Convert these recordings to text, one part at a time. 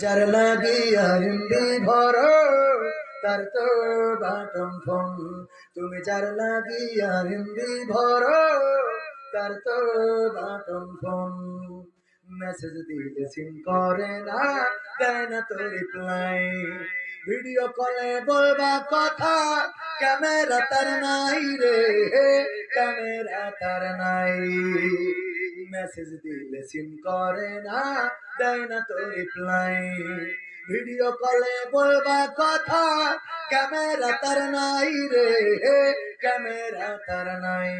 যার লাগিয়া হিন্দি ভরো তার তো বাটন ফোন, তুমি যার লাগিয়া হিন্দি ভরো তার তো বাটন ফোন। মেসেজ দিলে সিন করে না, দেয় না তো রিপ্লাই, ভিডিও কলে বলবা কথা ক্যামেরা তার নাই রে, ক্যামেরা তার নাই। মেসেজ দিলে সিন করে না, দেয় না তো রিপ্লাই, ভিডিও কলে বলবা কথা ক্যামেরা তার নাই রে, ক্যামেরা তার নাই।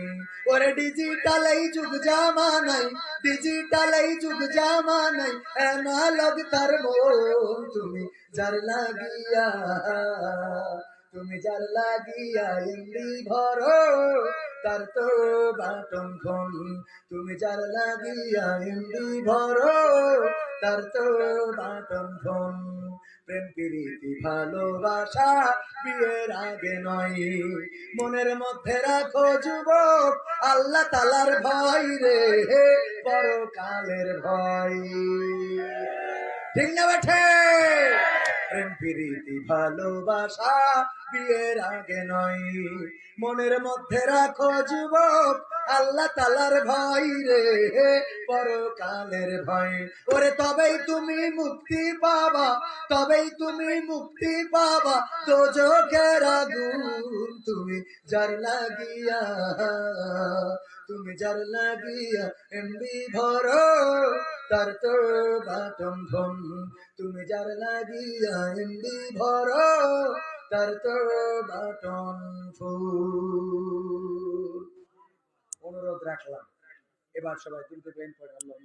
ওরে ডিজিটাল এই যুগ জামানাই, ডিজিটাল এই যুগ জামানাই, অ্যানালগ তার মন, তুমি যার লাগিয়া, তুমি যার লাগিয়া হিন্দি ভরো তার তো বাটন ফোন, তুমি যার লাগিয়া হিন্দি ভরো তার তো বাটন ফোন। প্রেম প্রীতি ভালোবাসা বিয়ের আগে নয়, মনের মধ্যে রাখো যুবক আল্লাহ তালার ভয় রে, পরকালের ভয়। ঠিক না বেঠে? প্রেম প্রীতি ভালোবাসা বিয়ের আগে নয়, মনের মধ্যে রাখো যুবক আল্লাহ তালার ভয় রে, পরকালের ভয়। ওরে তবেই তুমি মুক্তি পাবা, তবেই তুমি মুক্তি পাবা দোজখের আগুন, তুমি যার লাগিয়া, তুমি যার লাগিয়া এমবি ভরো তার তো বাটন ফোন, তুমি যার লাগিয়া এমবি ভরো তার তো বাটন ফোন। অনুরোধ রাখলাম, এবার সবাই তুলতে প্রেম করে আল্লাহ।